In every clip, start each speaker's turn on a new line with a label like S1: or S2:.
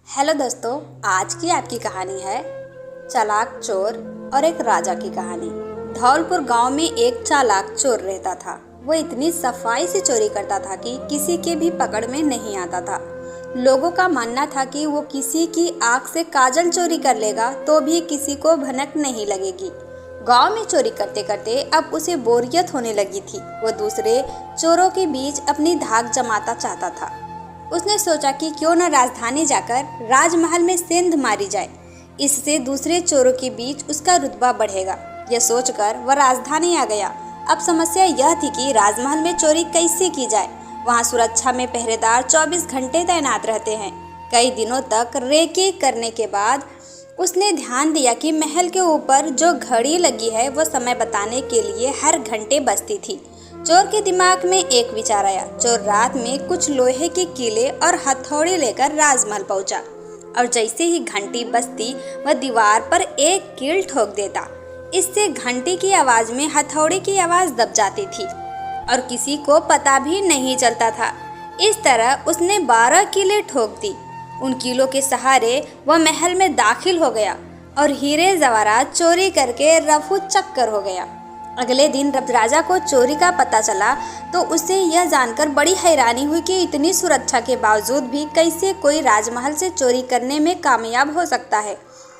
S1: Hello दोस्तों, आज की आपकी कहानी है चालाक चोर और एक राजा की कहानी। धौलपुर गांव में एक चालाक चोर रहता था। वो इतनी सफाई से चोरी करता था कि किसी के भी पकड़ में नहीं आता था। लोगों का मानना था कि वो किसी की आंख से काजल चोरी कर लेगा तो भी किसी को भनक नहीं लगेगी। गांव में चोरी करते करते अब उसे बोरियत होने लगी थी। वो दूसरे चोरों के बीच अपनी धाक जमाता चाहता था। उसने सोचा कि क्यों न राजधानी जाकर राजमहल में सेंध मारी जाए, इससे दूसरे चोरों के बीच उसका रुतबा बढ़ेगा। यह सोचकर वह राजधानी आ गया। अब समस्या यह थी कि राजमहल में चोरी कैसे की जाए। वहां सुरक्षा में पहरेदार 24 घंटे तैनात रहते हैं। कई दिनों तक रेकी करने के बाद उसने ध्यान दिया कि महल के ऊपर जो घड़ी लगी है वह समय बताने के लिए हर घंटे बजती थी। चोर के दिमाग में एक विचार आया। चोर रात में कुछ लोहे के कीले और हथौड़ी लेकर राजमहल पहुंचा और जैसे ही घंटी बजती वह दीवार पर एक कील ठोक देता। इससे घंटी की आवाज में हथौड़ी की आवाज दब जाती थी और किसी को पता भी नहीं चलता था। इस तरह उसने 12 कीले ठोक दी। उन कीलों के सहारे वह महल में दाखिल हो गया और हीरे जवाहरात चोरी करके रफू चक्कर हो गया। अगले दिन जब राजा को चोरी का पता चला तो उसे यह जानकर बड़ी हैरानी हुई कि इतनी सुरक्षा के बावजूद भी कैसे कोई राजमहल से चोरी करने में कामयाब हो सकता है।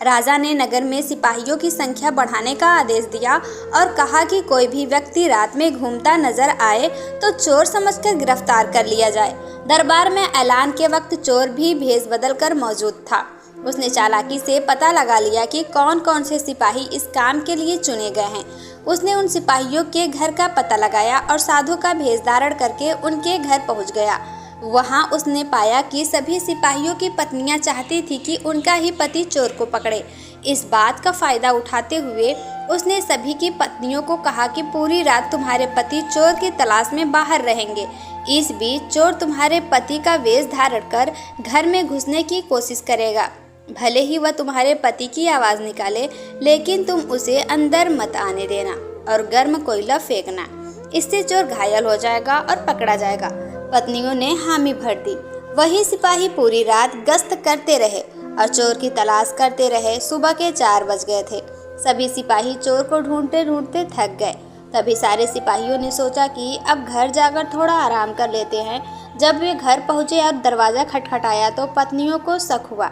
S1: राजा ने नगर में सिपाहियों की संख्या बढ़ाने का आदेश दिया और कहा कि कोई भी व्यक्ति रात में घूमता नजर आए तो चोर समझकर गिरफ्तार कर लिया जाए। दरबार में ऐलान के वक्त चोर भी भेष बदल कर मौजूद था। उसने चालाकी से पता लगा लिया कि कौन कौन से सिपाही इस काम के लिए चुने गए हैं। उसने उन सिपाहियों के घर का पता लगाया और साधु का भेष धारण करके उनके घर पहुंच गया। वहां उसने पाया कि सभी सिपाहियों की पत्नियां चाहती थी कि उनका ही पति चोर को पकड़े। इस बात का फायदा उठाते हुए उसने सभी की पत्नियों को कहा कि पूरी रात तुम्हारे पति चोर की तलाश में बाहर रहेंगे। इस बीच चोर तुम्हारे पति का वेश धारण कर घर में घुसने की कोशिश करेगा। भले ही वह तुम्हारे पति की आवाज़ निकाले, लेकिन तुम उसे अंदर मत आने देना और गर्म कोयला फेंकना। इससे चोर घायल हो जाएगा और पकड़ा जाएगा। पत्नियों ने हामी भर दी। वही सिपाही पूरी रात गश्त करते रहे और चोर की तलाश करते रहे। सुबह के 4 बज गए थे। सभी सिपाही चोर को ढूंढते ढूंढते थक गए। तभी सारे सिपाहियों ने सोचा कि अब घर जाकर थोड़ा आराम कर लेते हैं। जब वे घर पहुंचे और दरवाज़ा खटखटाया तो पत्नियों को शक हुआ।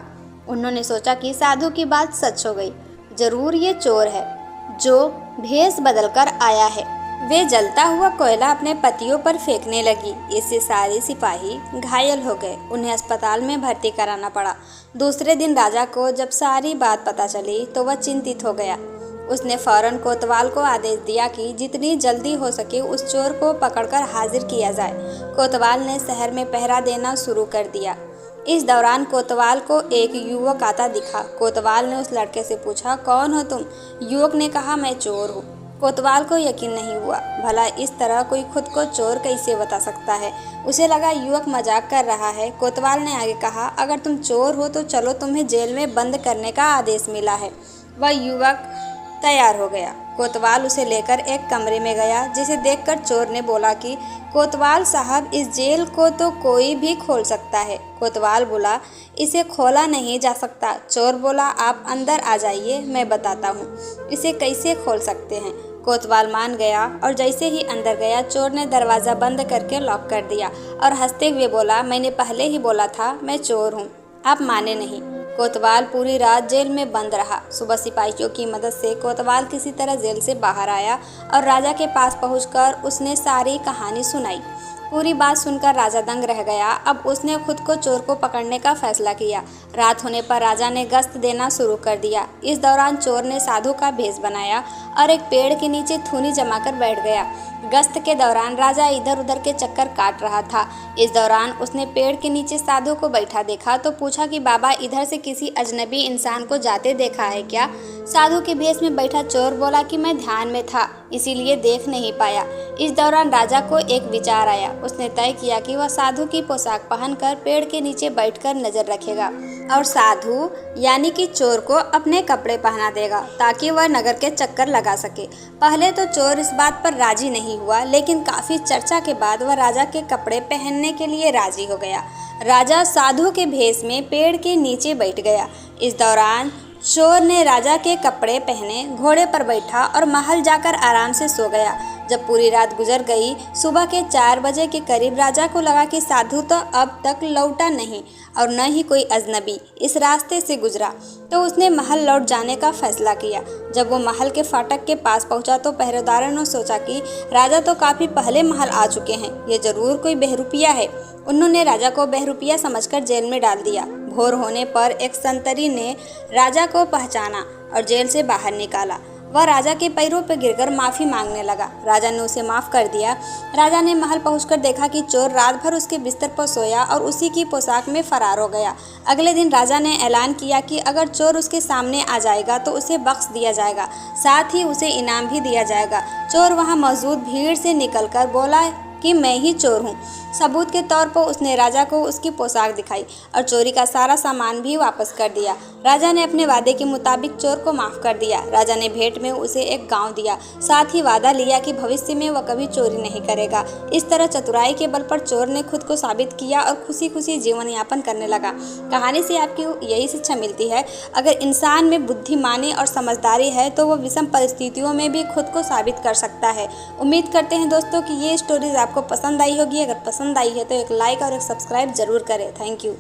S1: उन्होंने सोचा कि साधु की बात सच हो गई। जरूर ये चोर है जो भेष बदलकर आया है। वे जलता हुआ कोयला अपने पतियों पर फेंकने लगी। इससे सारे सिपाही घायल हो गए। उन्हें अस्पताल में भर्ती कराना पड़ा। दूसरे दिन राजा को जब सारी बात पता चली तो वह चिंतित हो गया। उसने फौरन कोतवाल को आदेश दिया कि जितनी जल्दी हो सके उस चोर को पकड़कर हाजिर किया जाए। कोतवाल ने शहर में पहरा देना शुरू कर दिया। इस दौरान कोतवाल को एक युवक आता दिखा। कोतवाल ने उस लड़के से पूछा, कौन हो तुम? युवक ने कहा, मैं चोर हूँ। कोतवाल को यकीन नहीं हुआ। भला इस तरह कोई खुद को चोर कैसे बता सकता है? उसे लगा युवक मजाक कर रहा है। कोतवाल ने आगे कहा, अगर तुम चोर हो तो चलो, तुम्हें जेल में बंद करने का आदेश मिला है। वह युवक तैयार हो गया। कोतवाल उसे लेकर एक कमरे में गया, जिसे देखकर चोर ने बोला कि कोतवाल साहब, इस जेल को तो कोई भी खोल सकता है। कोतवाल बोला, इसे खोला नहीं जा सकता। चोर बोला, आप अंदर आ जाइए, मैं बताता हूँ इसे कैसे खोल सकते हैं। कोतवाल मान गया और जैसे ही अंदर गया चोर ने दरवाज़ा बंद करके लॉक कर दिया और हंसते हुए बोला, मैंने पहले ही बोला था मैं चोर हूँ। आप माने नहीं। कोतवाल पूरी रात जेल में बंद रहा। सुबह सिपाहियों की मदद से कोतवाल किसी तरह जेल से बाहर आया और राजा के पास पहुंचकर उसने सारी कहानी सुनाई। पूरी बात सुनकर राजा दंग रह गया। अब उसने खुद को चोर को पकड़ने का फैसला किया। रात होने पर राजा ने गश्त देना शुरू कर दिया। इस दौरान चोर ने साधु का भेष बनाया और एक पेड़ के नीचे थूनी जमाकर बैठ गया। गश्त के दौरान राजा इधर उधर के चक्कर काट रहा था। इस दौरान उसने पेड़ के नीचे साधु को बैठा देखा तो पूछा कि बाबा, इधर से किसी अजनबी इंसान को जाते देखा है क्या? साधु के भेष में बैठा चोर बोला कि मैं ध्यान में था, इसीलिए देख नहीं पाया। इस दौरान राजा को एक विचार आया। उसने तय किया कि वह साधु की पोशाक पहनकर पेड़ के नीचे बैठकर नजर रखेगा। और साधु यानी कि चोर को अपने कपड़े पहना देगा ताकि वह नगर के चक्कर लगा सके। पहले तो चोर इस बात पर राजी नहीं हुआ, लेकिन काफी चर्चा के बाद वह राजा के कपड़े पहनने के लिए राजी हो गया। राजा साधु के भेष में पेड़ के नीचे बैठ गया। इस दौरान चोर ने राजा के कपड़े पहने, घोड़े पर बैठा और महल जाकर आराम से सो गया। जब पूरी रात गुजर गई, सुबह के 4 बजे के करीब राजा को लगा कि साधु तो अब तक लौटा नहीं और न ही कोई अजनबी इस रास्ते से गुजरा, तो उसने महल लौट जाने का फैसला किया। जब वो महल के फाटक के पास पहुंचा तो पहरेदारों ने सोचा कि राजा तो काफ़ी पहले महल आ चुके हैं, ये जरूर कोई बहरूपिया है। उन्होंने राजा को बहरूपिया समझकर जेल में डाल दिया। भोर होने पर एक संतरी ने राजा को पहचाना और जेल से बाहर निकाला। वह राजा के पैरों पर गिरकर माफ़ी मांगने लगा। राजा ने उसे माफ़ कर दिया। राजा ने महल पहुंचकर देखा कि चोर रात भर उसके बिस्तर पर सोया और उसी की पोशाक में फरार हो गया। अगले दिन राजा ने ऐलान किया कि अगर चोर उसके सामने आ जाएगा तो उसे बख्श दिया जाएगा, साथ ही उसे इनाम भी दिया जाएगा। चोर वहां मौजूद भीड़ से निकलकर बोला कि मैं ही चोर हूँ। सबूत के तौर पर उसने राजा को उसकी पोशाक दिखाई और चोरी का सारा सामान भी वापस कर दिया। राजा ने अपने वादे के मुताबिक चोर को माफ़ कर दिया। राजा ने भेंट में उसे एक गांव दिया, साथ ही वादा लिया कि भविष्य में वह कभी चोरी नहीं करेगा। इस तरह चतुराई के बल पर चोर ने खुद को साबित किया और खुशी खुशी जीवन यापन करने लगा। कहानी से आपकी यही शिक्षा मिलती है, अगर इंसान में बुद्धिमानी और समझदारी है तो वह विषम परिस्थितियों में भी खुद को साबित कर सकता है। उम्मीद करते हैं दोस्तों कि ये स्टोरीज आपको पसंद आई होगी। अगर पसंद आई है तो एक लाइक और एक सब्सक्राइब जरूर करें। Thank you.